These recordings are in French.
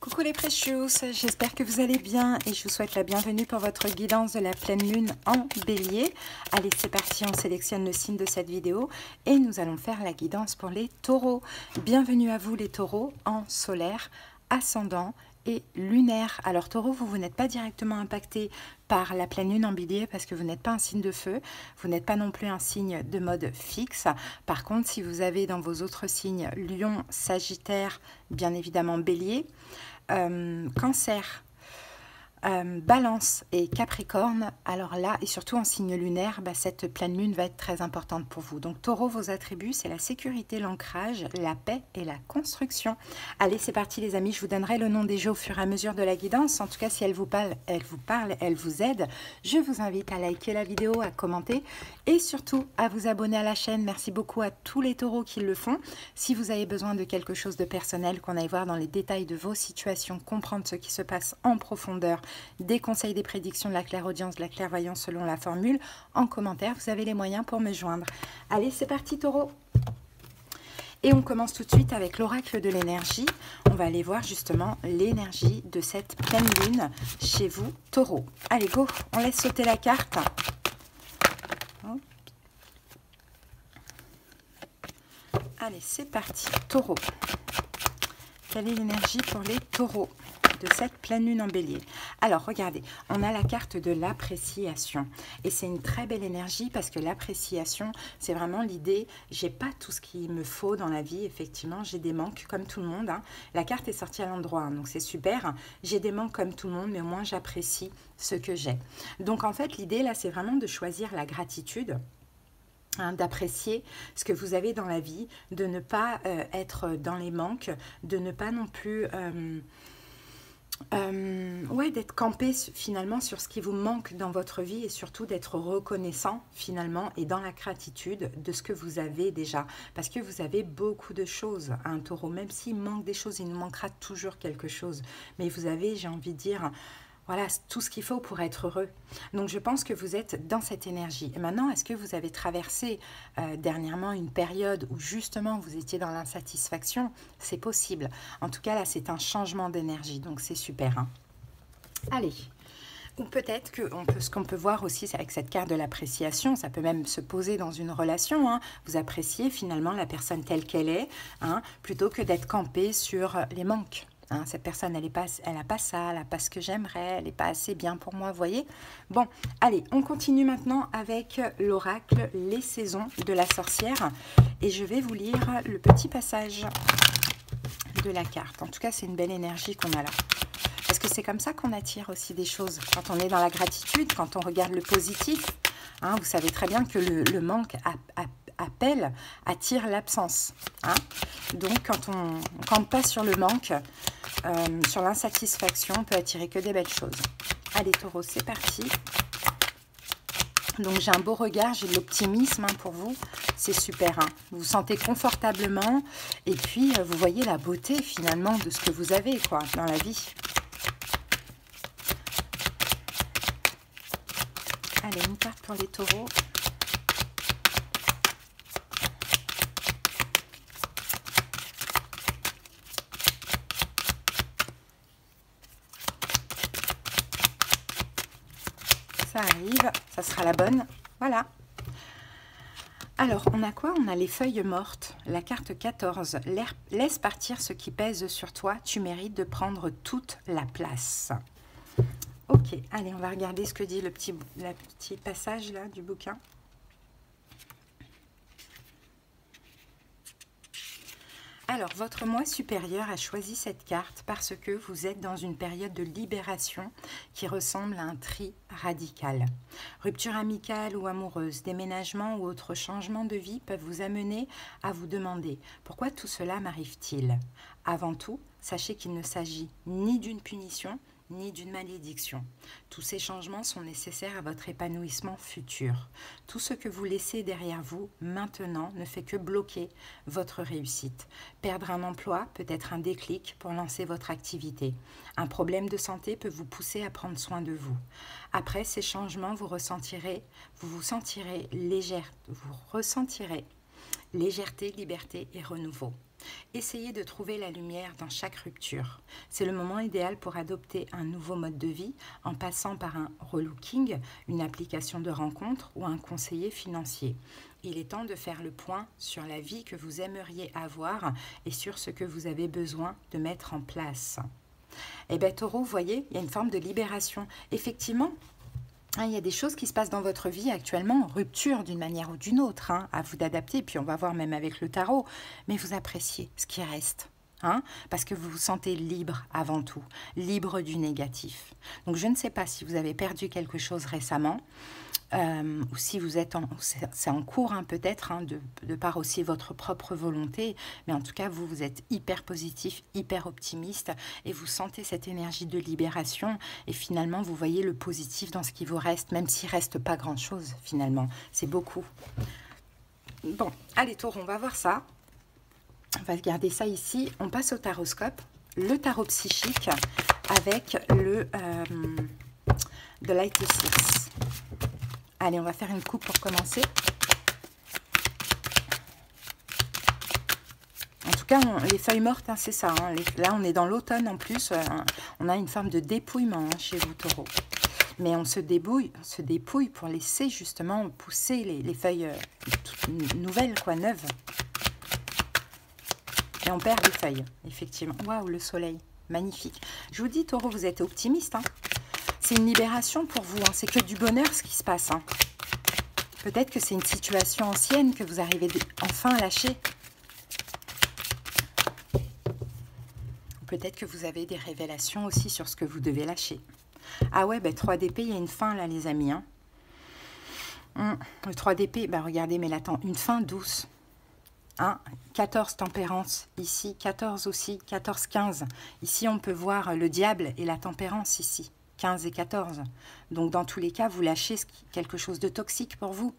Coucou les precious, j'espère que vous allez bien et je vous souhaite la bienvenue pour votre guidance de la pleine lune en bélier. Allez, c'est parti, on sélectionne le signe de cette vidéo et nous allons faire la guidance pour les taureaux. Bienvenue à vous les taureaux en solaire, ascendant et lunaire. Alors taureau, vous n'êtes pas directement impacté par la pleine lune en bélier parce que vous n'êtes pas un signe de feu, vous n'êtes pas non plus un signe de mode fixe. Par contre, si vous avez dans vos autres signes lion, sagittaire, bien évidemment bélier, cancer, balance et capricorne, alors là, et surtout en signe lunaire, cette pleine lune va être très importante pour vous. Donc taureau, vos attributs, c'est la sécurité, l'ancrage, la paix et la construction. Allez, c'est parti les amis, je vous donnerai le nom des jeux au fur et à mesure de la guidance. En tout cas, si elle vous parle, elle vous aide. Je vous invite à liker la vidéo, à commenter et surtout à vous abonner à la chaîne. Merci beaucoup à tous les taureaux qui le font. Si vous avez besoin de quelque chose de personnel, qu'on aille voir dans les détails de vos situations, comprendre ce qui se passe en profondeur, des conseils, des prédictions, de la clairaudience, de la clairvoyance selon la formule, en commentaire, vous avez les moyens pour me joindre. Allez, c'est parti taureau. Et on commence tout de suite avec l'oracle de l'énergie. On va aller voir justement l'énergie de cette pleine lune chez vous, taureau. Allez, go, on laisse sauter la carte. Allez, c'est parti, taureau. Quelle est l'énergie pour les taureaux de cette pleine lune en bélier? Alors regardez, on a la carte de l'appréciation et c'est une très belle énergie parce que l'appréciation, c'est vraiment l'idée, j'ai pas tout ce qu'il me faut dans la vie, effectivement j'ai des manques comme tout le monde, hein. La carte est sortie à l'endroit, hein, donc c'est super, j'ai des manques comme tout le monde, mais au moins j'apprécie ce que j'ai. Donc en fait l'idée là, c'est vraiment de choisir la gratitude, d'apprécier ce que vous avez dans la vie, de ne pas être dans les manques, de ne pas non plus d'être campé finalement sur ce qui vous manque dans votre vie et surtout d'être reconnaissant finalement et dans la gratitude de ce que vous avez déjà, parce que vous avez beaucoup de choses, un taureau, même s'il manque des choses, il nous manquera toujours quelque chose, mais vous avez, j'ai envie de dire, voilà, tout ce qu'il faut pour être heureux. Donc, je pense que vous êtes dans cette énergie. Et maintenant, est-ce que vous avez traversé dernièrement une période où justement vous étiez dans l'insatisfaction? C'est possible. En tout cas, là, c'est un changement d'énergie. Donc, c'est super. Hein. Allez. Ou peut-être que ce qu'on peut voir aussi avec cette carte de l'appréciation, ça peut même se poser dans une relation. Hein. Vous appréciez finalement la personne telle qu'elle est, hein, plutôt que d'être campé sur les manques. Hein, cette personne, elle n'a pas ça, elle n'a pas ce que j'aimerais, elle n'est pas assez bien pour moi, vous voyez. Bon, allez, on continue maintenant avec l'oracle, les saisons de la sorcière. Et je vais vous lire le petit passage de la carte. En tout cas, c'est une belle énergie qu'on a là. Parce que c'est comme ça qu'on attire aussi des choses. Quand on est dans la gratitude, quand on regarde le positif, hein, vous savez très bien que le manque attire l'absence. Hein. Donc, quand on ne campe pas sur le manque, sur l'insatisfaction, on peut attirer que des belles choses. Allez, taureau, c'est parti. Donc, j'ai un beau regard, j'ai de l'optimisme pour vous. C'est super. Hein. Vous vous sentez confortablement et puis, vous voyez la beauté finalement de ce que vous avez quoi, dans la vie. Allez, une carte pour les taureaux. Ça arrive, ça sera la bonne. Voilà. Alors, on a quoi? On a les feuilles mortes. La carte 14. Laisse partir ce qui pèse sur toi. Tu mérites de prendre toute la place. Ok, allez, on va regarder ce que dit le petit passage là du bouquin. Alors, votre moi supérieur a choisi cette carte parce que vous êtes dans une période de libération qui ressemble à un tri radical. Rupture amicale ou amoureuse, déménagement ou autre changement de vie peuvent vous amener à vous demander pourquoi tout cela m'arrive-t-il? Avant tout, sachez qu'il ne s'agit ni d'une punition, ni d'une malédiction. Tous ces changements sont nécessaires à votre épanouissement futur. Tout ce que vous laissez derrière vous maintenant ne fait que bloquer votre réussite. Perdre un emploi peut être un déclic pour lancer votre activité. Un problème de santé peut vous pousser à prendre soin de vous. Après ces changements, vous ressentirez légèreté, liberté et renouveau. Essayez de trouver la lumière dans chaque rupture. C'est le moment idéal pour adopter un nouveau mode de vie en passant par un relooking, une application de rencontre ou un conseiller financier. Il est temps de faire le point sur la vie que vous aimeriez avoir et sur ce que vous avez besoin de mettre en place. Eh bien, Taureau, vous voyez, il y a une forme de libération. Effectivement, il y a des choses qui se passent dans votre vie actuellement, rupture d'une manière ou d'une autre, à vous d'adapter, puis on va voir même avec le tarot, mais vous appréciez ce qui reste, parce que vous vous sentez libre avant tout, libre du négatif. Donc je ne sais pas si vous avez perdu quelque chose récemment, ou si vous êtes c'est en cours peut-être, de par aussi votre propre volonté, mais en tout cas vous êtes hyper positif, hyper optimiste et vous sentez cette énergie de libération et finalement vous voyez le positif dans ce qui vous reste, même s'il reste pas grand chose finalement, c'est beaucoup. Bon, allez Taureau, on va voir ça, on va garder ça ici, on passe au taroscope, le tarot psychique avec le de Light 6. Allez, on va faire une coupe pour commencer. En tout cas, les feuilles mortes, c'est ça. Là, on est dans l'automne en plus. On a une forme de dépouillement chez vous, Taureau. Mais on se dépouille pour laisser justement pousser les feuilles nouvelles, quoi, neuves. Et on perd les feuilles, effectivement. Waouh, le soleil, magnifique. Je vous dis, Taureau, vous êtes optimiste, C'est une libération pour vous, c'est que du bonheur ce qui se passe. Peut-être que c'est une situation ancienne que vous arrivez enfin à lâcher. Peut-être que vous avez des révélations aussi sur ce que vous devez lâcher. Ah ouais, 3 d'épée, il y a une fin là les amis. Le 3 d'épée, regardez, mais là, une fin douce. 14 tempérance ici, 14 aussi, 14, 15. Ici, on peut voir le diable et la tempérance ici. 15 et 14. Donc, dans tous les cas, vous lâchez quelque chose de toxique pour vous,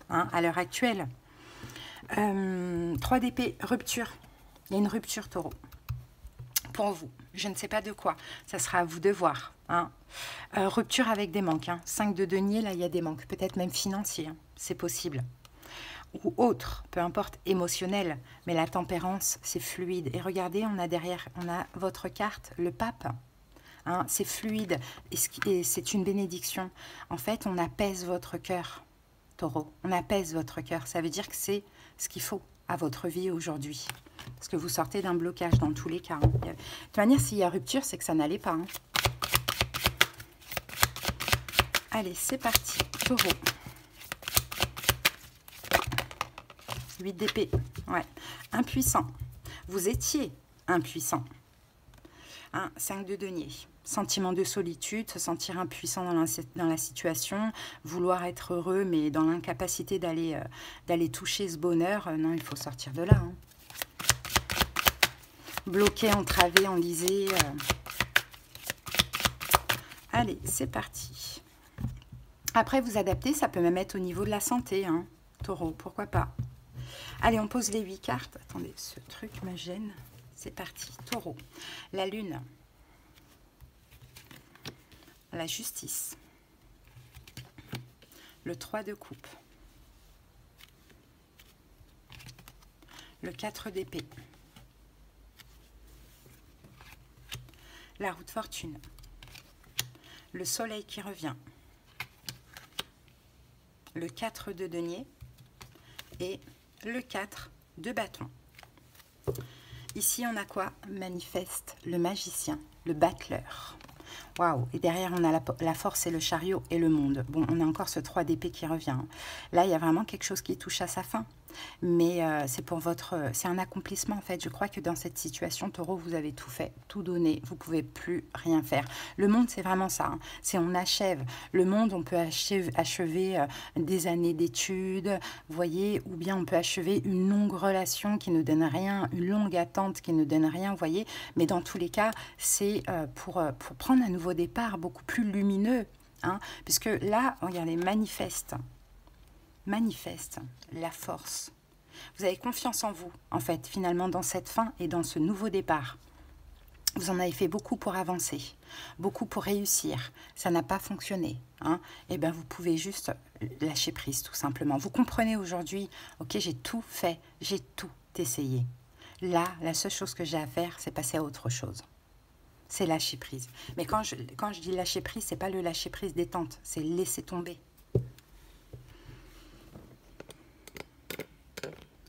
à l'heure actuelle. 3 d'épée, rupture. Il y a une rupture, Taureau. Pour vous. Je ne sais pas de quoi. Ça sera à vous de voir. Rupture avec des manques. 5 de denier, là, il y a des manques. Peut-être même financiers. C'est possible. Ou autre, peu importe, émotionnel. Mais la tempérance, c'est fluide. Et regardez, on a votre carte, le pape. C'est fluide et c'est une bénédiction. En fait, on apaise votre cœur, Taureau. On apaise votre cœur. Ça veut dire que c'est ce qu'il faut à votre vie aujourd'hui. Parce que vous sortez d'un blocage dans tous les cas. De toute manière, s'il y a rupture, c'est que ça n'allait pas. Allez, c'est parti. Taureau. 8 d'épée. Ouais. Impuissant. Vous étiez impuissant. 5 de denier. Sentiment de solitude, se sentir impuissant dans la situation, vouloir être heureux, mais dans l'incapacité d'aller toucher ce bonheur. Non, il faut sortir de là. Bloqué, entravé, enlisé. Allez, c'est parti. Après, vous adaptez, ça peut même être au niveau de la santé, Taureau, pourquoi pas. Allez, on pose les 8 cartes. Attendez, ce truc me gêne. C'est parti. Taureau. La lune. La justice. Le 3 de coupe. Le 4 d'épée. La roue de fortune. Le soleil qui revient. Le 4 de denier. Et le 4 de bâton. Ici, on a quoi? Manifeste, le magicien, le battleur. Waouh! Et derrière, on a la force et le chariot et le monde. Bon, on a encore ce 3 d'épée qui revient. Là, il y a vraiment quelque chose qui touche à sa fin. Mais c'est pour c'est un accomplissement, en fait. Je crois que dans cette situation, Taureau, vous avez tout fait, tout donné. Vous ne pouvez plus rien faire. Le monde, c'est vraiment ça. C'est on achève. Le monde, on peut achever des années d'études, vous voyez, ou bien on peut achever une longue relation qui ne donne rien, une longue attente qui ne donne rien, vous voyez. Mais dans tous les cas, c'est pour prendre un nouveau départ beaucoup plus lumineux. Puisque là, regardez, manifeste la force. Vous avez confiance en vous, en fait, finalement, dans cette fin et dans ce nouveau départ. Vous en avez fait beaucoup pour avancer, beaucoup pour réussir. Ça n'a pas fonctionné. Et bien, vous pouvez juste lâcher prise, tout simplement. Vous comprenez aujourd'hui, ok, j'ai tout fait, j'ai tout essayé. Là, la seule chose que j'ai à faire, c'est passer à autre chose. C'est lâcher prise. Mais quand je dis lâcher prise, c'est pas le lâcher prise détente, c'est laisser tomber.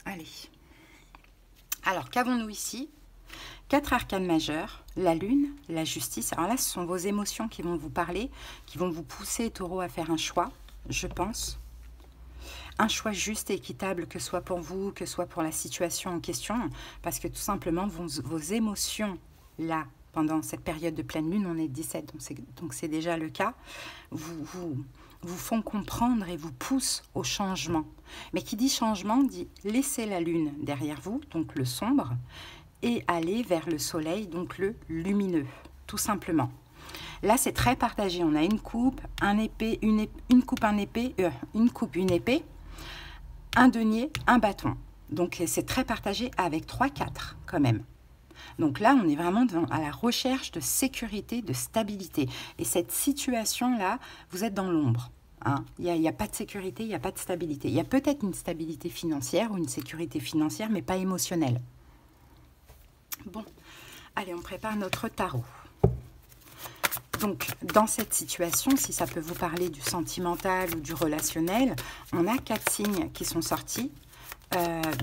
Allez. Alors, qu'avons-nous ici? 4 arcanes majeures, la lune, la justice. Alors là, ce sont vos émotions qui vont vous parler, qui vont vous pousser, taureau, à faire un choix, je pense. Un choix juste et équitable, que ce soit pour vous, que ce soit pour la situation en question, parce que tout simplement, vos émotions, là, pendant cette période de pleine lune, on est 17, donc c'est déjà le cas, vous font comprendre et vous poussent au changement. Mais qui dit changement, dit laisser la lune derrière vous, donc le sombre, et aller vers le soleil, donc le lumineux, tout simplement. Là, c'est très partagé. On a une coupe, une épée, un denier, un bâton. Donc, c'est très partagé avec 3-4 quand même. Donc là, on est vraiment à la recherche de sécurité, de stabilité. Et cette situation-là, vous êtes dans l'ombre. Hein. Il n'y a pas de sécurité, il n'y a pas de stabilité. Il y a peut-être une stabilité financière ou une sécurité financière, mais pas émotionnelle. Bon, allez, on prépare notre tarot. Donc, dans cette situation, si ça peut vous parler du sentimental ou du relationnel, on a 4 signes qui sont sortis.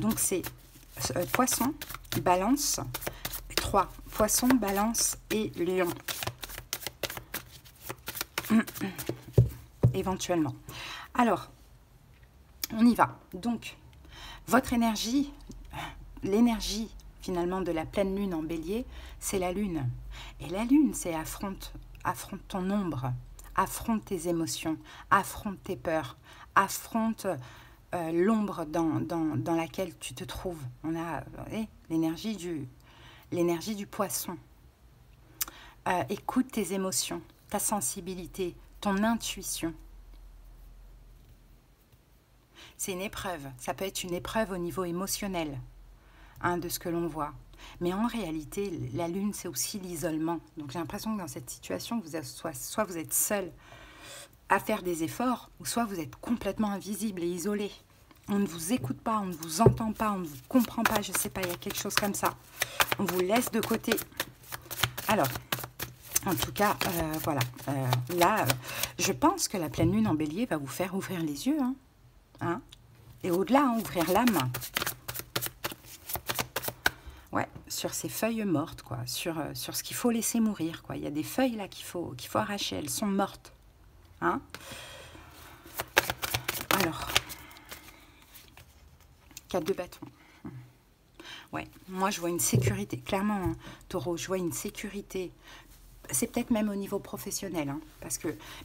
Donc, c'est Poisson, Balance, 3. Poisson, Balance et Lion. Éventuellement. Alors, on y va. Donc, votre énergie, l'énergie finalement de la pleine lune en bélier, c'est la lune. Et la lune, c'est affronte ton ombre, affronte tes émotions, affronte tes peurs, affronte l'ombre dans laquelle tu te trouves. On a l'énergie du poisson. Écoute tes émotions, ta sensibilité, ton intuition. C'est une épreuve, ça peut être une épreuve au niveau émotionnel, hein, de ce que l'on voit. Mais en réalité, la lune, c'est aussi l'isolement. Donc j'ai l'impression que dans cette situation, soit vous êtes seul à faire des efforts, ou soit vous êtes complètement invisible et isolé. On ne vous écoute pas, on ne vous entend pas, on ne vous comprend pas, je ne sais pas, il y a quelque chose comme ça. On vous laisse de côté. Alors, en tout cas, voilà. Là, je pense que la pleine lune en bélier va vous faire ouvrir les yeux. Hein, et au-delà, hein, ouvrir l'âme. Ouais, sur ces feuilles mortes, quoi, sur ce qu'il faut laisser mourir, quoi. Il y a des feuilles là qu'il faut arracher, elles sont mortes. Hein? Alors, 4 de bâton. Ouais, moi je vois une sécurité, clairement, hein, taureau, je vois une sécurité. C'est peut-être même au niveau professionnel, hein,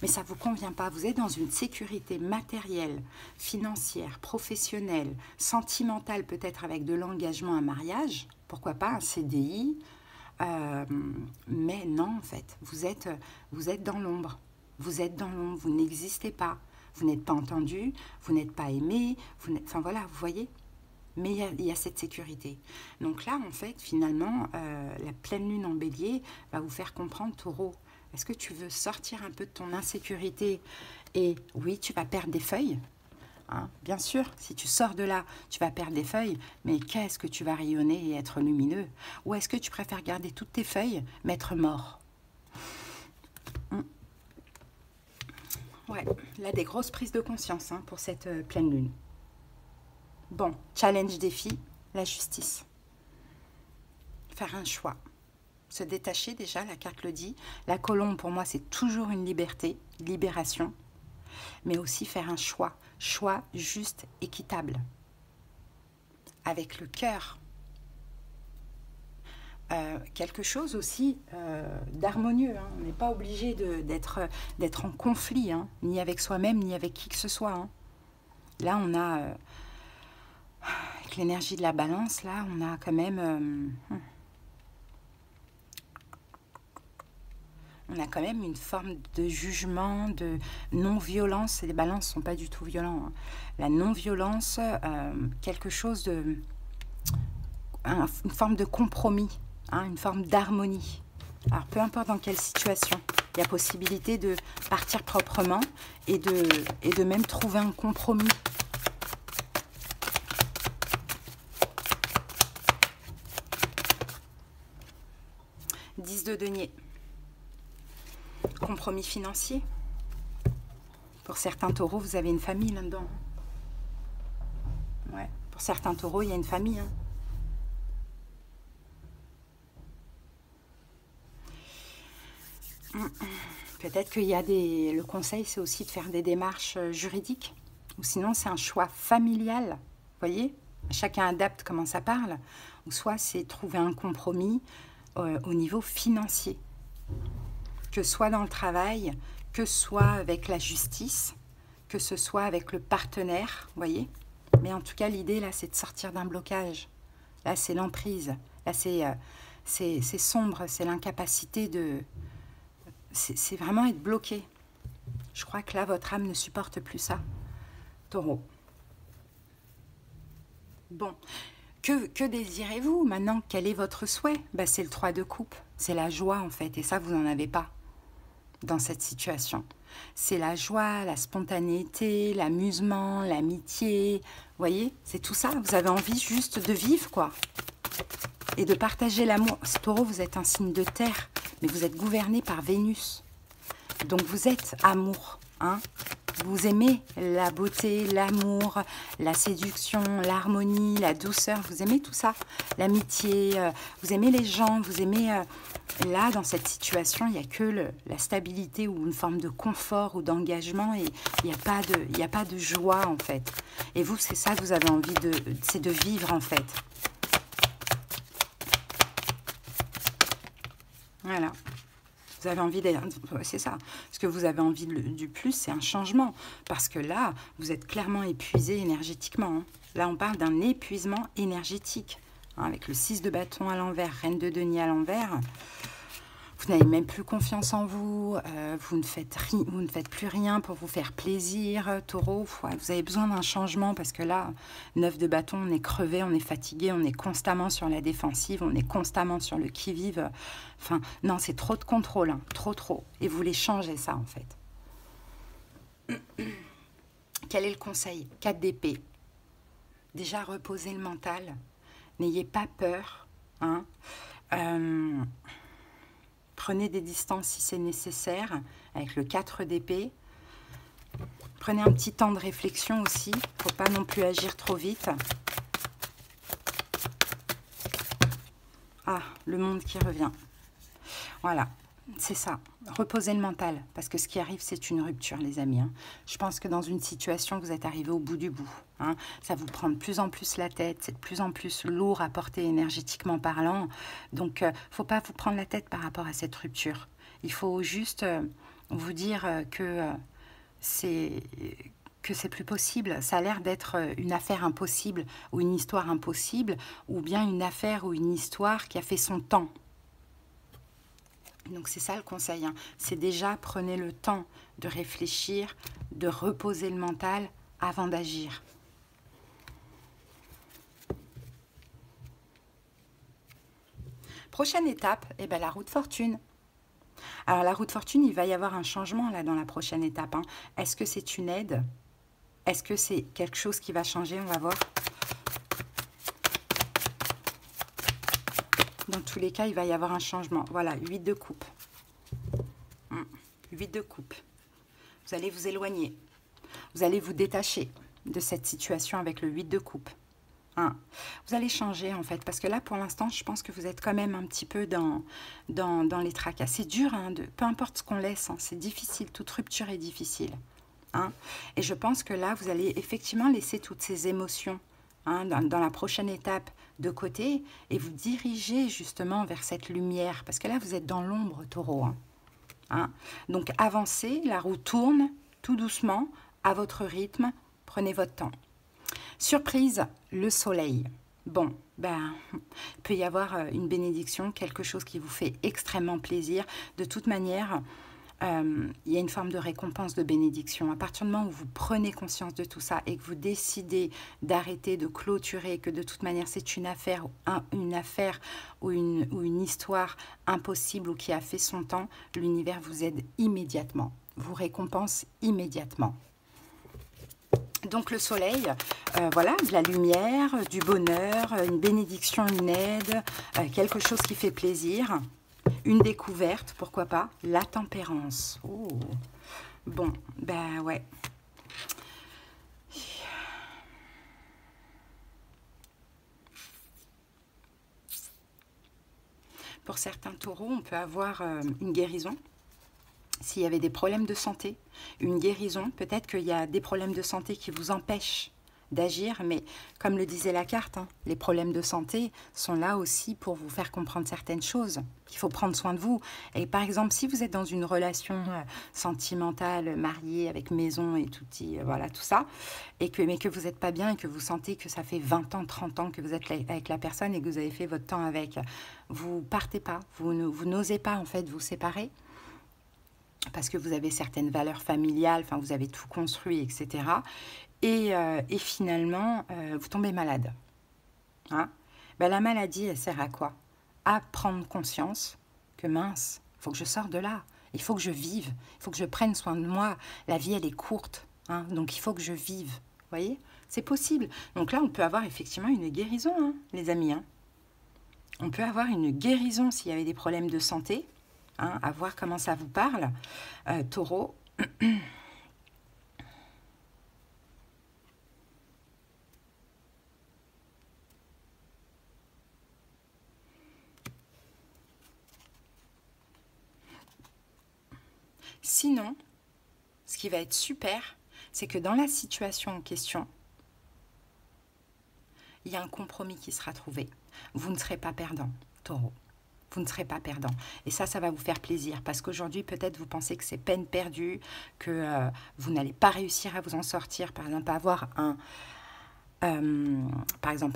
mais ça ne vous convient pas. Vous êtes dans une sécurité matérielle, financière, professionnelle, sentimentale, peut-être avec de l'engagement, un mariage, pourquoi pas un CDI, mais non, en fait, vous êtes dans l'ombre. Vous êtes dans l'ombre, vous n'existez pas. Vous n'êtes pas entendu, vous n'êtes pas aimé, enfin voilà, vous voyez. Mais il y a cette sécurité. Donc là, en fait, finalement, la pleine lune en bélier va vous faire comprendre, taureau, est-ce que tu veux sortir un peu de ton insécurité? Et oui, tu vas perdre des feuilles. Hein, bien sûr, si tu sors de là, tu vas perdre des feuilles. Mais qu'est-ce que tu vas rayonner et être lumineux? Ou est-ce que tu préfères garder toutes tes feuilles, mais être mort? Ouais, là, des grosses prises de conscience, hein, pour cette pleine lune. Bon, challenge, défi, la justice. Faire un choix. Se détacher déjà, la carte le dit. La colombe, pour moi, c'est toujours une liberté, libération. Mais aussi faire un choix. Choix juste, équitable. Avec le cœur. Quelque chose aussi d'harmonieux. Hein. On n'est pas obligé d'être en conflit, hein, ni avec soi-même, ni avec qui que ce soit. Hein. Là, on a... avec l'énergie de la balance, là, on a quand même... on a quand même une forme de jugement, de non-violence. Les balances ne sont pas du tout violents. Hein. La non-violence, quelque chose de... une forme de compromis, hein, une forme d'harmonie. Alors, peu importe dans quelle situation, il y a possibilité de partir proprement et de même trouver un compromis. de denier. Compromis financier. Pour certains taureaux, vous avez une famille là-dedans. Ouais. Pour certains taureaux, il y a une famille. Peut-être qu'il y a des... Le conseil, c'est aussi de faire des démarches juridiques. Ou sinon, c'est un choix familial. Vous voyez? Chacun adapte comment ça parle. Ou soit c'est trouver un compromis au niveau financier. Que ce soit dans le travail, que ce soit avec la justice, que ce soit avec le partenaire, vous voyez? Mais en tout cas, l'idée, là, c'est de sortir d'un blocage. Là, c'est l'emprise. Là, c'est sombre. C'est l'incapacité de... C'est vraiment être bloqué. Je crois que là, votre âme ne supporte plus ça. Taureau. Bon. Que désirez-vous maintenant? Quel est votre souhait? Ben, c'est le 3 de coupe. C'est la joie, en fait. Et ça, vous n'en avez pas dans cette situation. C'est la joie, la spontanéité, l'amusement, l'amitié. Vous voyez? C'est tout ça. Vous avez envie juste de vivre, quoi. Et de partager l'amour. Taureau, vous êtes un signe de terre. Mais vous êtes gouverné par Vénus. Donc vous êtes amour. Hein? Vous aimez la beauté, l'amour, la séduction, l'harmonie, la douceur. Vous aimez tout ça. L'amitié. Vous aimez les gens. Vous aimez... là, dans cette situation, il n'y a que la stabilité ou une forme de confort ou d'engagement. Et il n'y a pas de joie, en fait. Et vous, c'est ça que vous avez envie de... C'est de vivre, en fait. Voilà, vous avez envie d'être... C'est ça. Ce que vous avez envie du plus, c'est un changement. Parce que là, vous êtes clairement épuisé énergétiquement. Hein. Là, on parle d'un épuisement énergétique. Hein, avec le 6 de bâton à l'envers, reine de denier à l'envers. Vous n'avez même plus confiance en vous. Vous ne faites plus rien pour vous faire plaisir. Taureau, ouais, vous avez besoin d'un changement parce que là, 9 de bâton, on est crevé, on est fatigué, on est constamment sur la défensive, on est constamment sur le qui-vive. Enfin, non, c'est trop de contrôle, hein, trop. Et vous voulez changer ça, en fait. Quel est le conseil? 4 d'épée. Déjà, reposez le mental. N'ayez pas peur. Hein. Prenez des distances si c'est nécessaire, avec le 4 d'épée. Prenez un petit temps de réflexion aussi. Il ne faut pas non plus agir trop vite. Ah, le monde qui revient. Voilà, c'est ça. Reposez le mental, parce que ce qui arrive, c'est une rupture, les amis. Hein. Je pense que dans une situation, vous êtes arrivé au bout du bout. Hein. Ça vous prend de plus en plus la tête, c'est de plus en plus lourd à porter énergétiquement parlant. Donc, il ne faut pas vous prendre la tête par rapport à cette rupture. Il faut juste vous dire que c'est plus possible. Ça a l'air d'être une affaire impossible ou une histoire impossible ou bien une affaire ou une histoire qui a fait son temps. Donc c'est ça le conseil, hein. C'est déjà prenez le temps de réfléchir, de reposer le mental avant d'agir. Prochaine étape, eh ben, la roue de fortune. Alors la roue de fortune, il va y avoir un changement là dans la prochaine étape. Hein. Est-ce que c'est une aide? Est-ce que c'est quelque chose qui va changer? On va voir. Dans tous les cas, il va y avoir un changement. Voilà, 8 de coupe. 8 de coupe. Vous allez vous éloigner. Vous allez vous détacher de cette situation avec le 8 de coupe. Hein. Vous allez changer, en fait. Parce que là, pour l'instant, je pense que vous êtes quand même un petit peu dans les tracas. C'est dur, hein, peu importe ce qu'on laisse. Hein, c'est difficile. Toute rupture est difficile. Hein. Et je pense que là, vous allez effectivement laisser toutes ces émotions hein, dans la prochaine étape de côté et vous dirigez justement vers cette lumière parce que là vous êtes dans l'ombre, Taureau. Hein. Donc avancez, la roue tourne tout doucement à votre rythme, prenez votre temps. Surprise, le soleil. Bon, ben, il peut y avoir une bénédiction, quelque chose qui vous fait extrêmement plaisir. De toute manière, il y a une forme de récompense, de bénédiction. À partir du moment où vous prenez conscience de tout ça et que vous décidez d'arrêter, de clôturer, que de toute manière c'est une affaire ou une histoire impossible ou qui a fait son temps, l'univers vous aide immédiatement, vous récompense immédiatement. Donc le soleil, voilà, de la lumière, du bonheur, une bénédiction, une aide, quelque chose qui fait plaisir. une découverte, pourquoi pas. La tempérance. Oh. Bon, ben ouais. Pour certains taureaux, on peut avoir une guérison. S'il y avait des problèmes de santé, une guérison, peut-être qu'il y a des problèmes de santé qui vous empêchent d'agir, mais comme le disait la carte, hein, les problèmes de santé sont là aussi pour vous faire comprendre certaines choses, qu'il faut prendre soin de vous. Et par exemple, si vous êtes dans une relation sentimentale, mariée, avec maison et tout, voilà, tout ça, mais que vous n'êtes pas bien et que vous sentez que ça fait 20 ans, 30 ans que vous êtes avec la personne et que vous avez fait votre temps avec, vous partez pas, vous n'osez pas en fait vous séparer, parce que vous avez certaines valeurs familiales, enfin vous avez tout construit, etc. Et finalement, vous tombez malade. Hein? Ben, la maladie, elle sert à quoi? À prendre conscience que mince, il faut que je sorte de là, il faut que je vive, il faut que je prenne soin de moi. La vie, elle est courte, hein? Donc il faut que je vive. Vous voyez? C'est possible. Donc là, on peut avoir effectivement une guérison, hein, les amis. Hein? On peut avoir une guérison s'il y avait des problèmes de santé. Hein, à voir comment ça vous parle, taureau. Sinon, ce qui va être super, c'est que dans la situation en question, il y a un compromis qui sera trouvé. Vous ne serez pas perdant, taureau. Vous ne serez pas perdant. Et ça va vous faire plaisir. Parce qu'aujourd'hui, peut-être vous pensez que c'est peine perdue, que vous n'allez pas réussir à vous en sortir. Par exemple, avoir un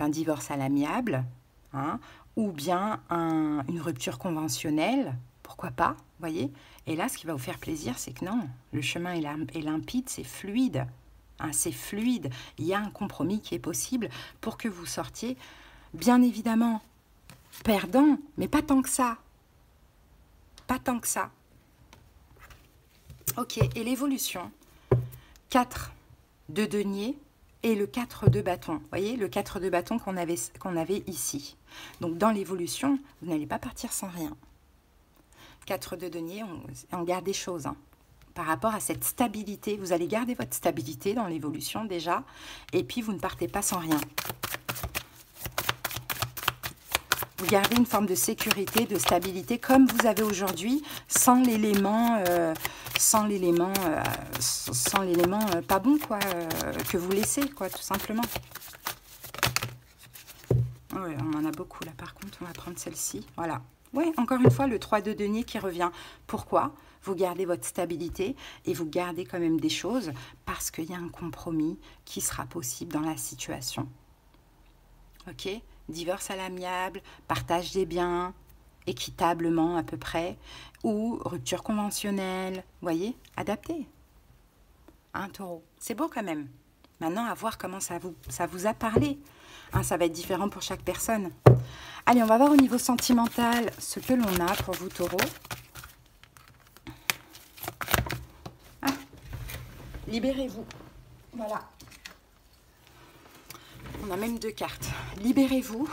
divorce à l'amiable, hein, ou bien une rupture conventionnelle. Pourquoi pas, voyez? Et là, ce qui va vous faire plaisir, c'est que non, le chemin est limpide, c'est fluide. Hein, c'est fluide. Il y a un compromis qui est possible pour que vous sortiez, bien évidemment, perdant, mais pas tant que ça. Pas tant que ça. Ok, et l'évolution. 4 de denier et le 4 de bâton. Vous voyez, le 4 de bâton qu'on avait ici. Donc, dans l'évolution, vous n'allez pas partir sans rien. 4 de denier, on garde des choses. Hein. Par rapport à cette stabilité, vous allez garder votre stabilité dans l'évolution déjà. Et puis, vous ne partez pas sans rien. Vous gardez une forme de sécurité, de stabilité, comme vous avez aujourd'hui, sans l'élément pas bon, quoi, que vous laissez, quoi, tout simplement. Ouais, on en a beaucoup, là, par contre, on va prendre celle-ci, voilà. Ouais, encore une fois, le 3 de denier qui revient. Pourquoi? Vous gardez votre stabilité et vous gardez quand même des choses, parce qu'il y a un compromis qui sera possible dans la situation. Ok? Divorce à l'amiable, partage des biens, équitablement à peu près, ou rupture conventionnelle, voyez, adapté. Hein, taureau, c'est beau quand même. Maintenant, à voir comment ça vous a parlé. Hein, ça va être différent pour chaque personne. Allez, on va voir au niveau sentimental ce que l'on a pour vous, taureau. Ah, libérez-vous. Voilà. On a même 2 cartes. Libérez-vous.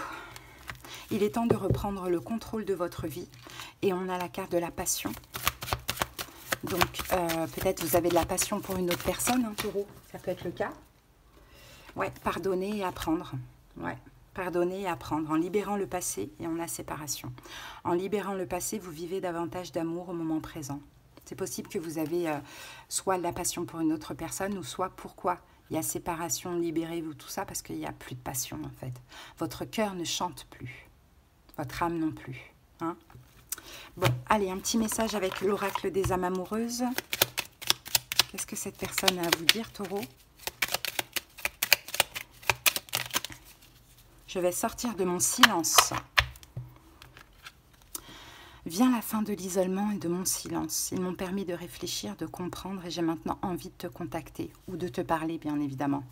Il est temps de reprendre le contrôle de votre vie. Et on a la carte de la passion. Donc, peut-être vous avez de la passion pour une autre personne, hein, taureau. Ça peut être le cas. Ouais, pardonner et apprendre. Ouais, pardonner et apprendre. En libérant le passé et en la séparation. En libérant le passé, vous vivez davantage d'amour au moment présent. C'est possible que vous avez soit de la passion pour une autre personne, ou soit pourquoi il y a séparation, libérez-vous, tout ça, parce qu'il n'y a plus de passion, en fait. Votre cœur ne chante plus. Votre âme non plus. Hein? Bon, allez, un petit message avec l'oracle des âmes amoureuses. Qu'est-ce que cette personne a à vous dire, taureau? Je vais sortir de mon silence. Vient la fin de l'isolement et de mon silence. Ils m'ont permis de réfléchir, de comprendre, et j'ai maintenant envie de te contacter, ou de te parler, bien évidemment,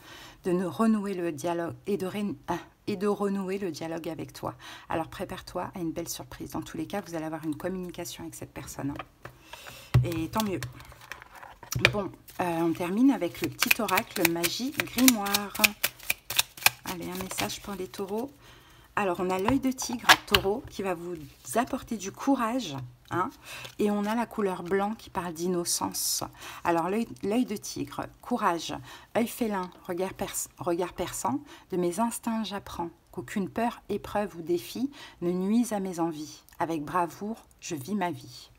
de renouer le dialogue et de renouer le dialogue avec toi. Alors prépare-toi à une belle surprise. Dans tous les cas, vous allez avoir une communication avec cette personne. Et tant mieux. Bon, on termine avec le petit oracle magie grimoire. Allez, un message pour les taureaux. Alors, on a l'œil de tigre, taureau, qui va vous apporter du courage Hein, et on a la couleur blanc qui parle d'innocence. Alors l'œil de tigre, courage, œil félin, regard perçant, de mes instincts j'apprends qu'aucune peur, épreuve ou défi ne nuise à mes envies. Avec bravoure, je vis ma vie.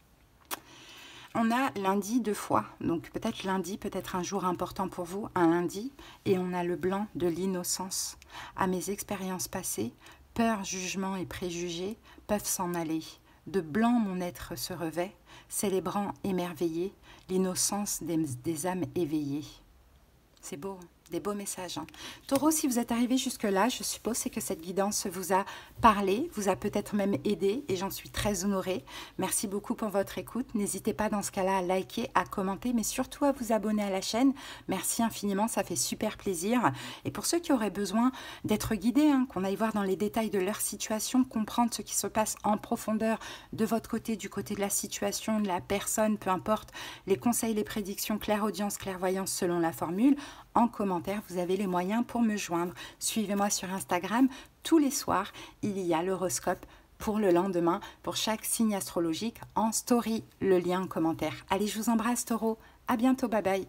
On a lundi 2 fois, donc peut-être lundi, peut-être un jour important pour vous, un lundi, et on a le blanc de l'innocence. À mes expériences passées, peur, jugement et préjugés peuvent s'en aller. De blanc mon être se revêt, célébrant émerveillé l'innocence des âmes éveillées. C'est beau, des beaux messages. Hein. Taureau, si vous êtes arrivé jusque-là, je suppose c'est que cette guidance vous a parlé, vous a peut-être même aidé et j'en suis très honorée. Merci beaucoup pour votre écoute. N'hésitez pas dans ce cas-là à liker, à commenter, mais surtout à vous abonner à la chaîne. Merci infiniment, ça fait super plaisir. Et pour ceux qui auraient besoin d'être guidés, hein, qu'on aille voir dans les détails de leur situation, comprendre ce qui se passe en profondeur de votre côté, du côté de la situation, de la personne, peu importe, les conseils, les prédictions, clairaudience, clairvoyance selon la formule, en commentaire, vous avez les moyens pour me joindre. Suivez-moi sur Instagram. Tous les soirs, il y a l'horoscope pour le lendemain, pour chaque signe astrologique en story. Le lien en commentaire. Allez, je vous embrasse, Taureau. À bientôt, bye bye.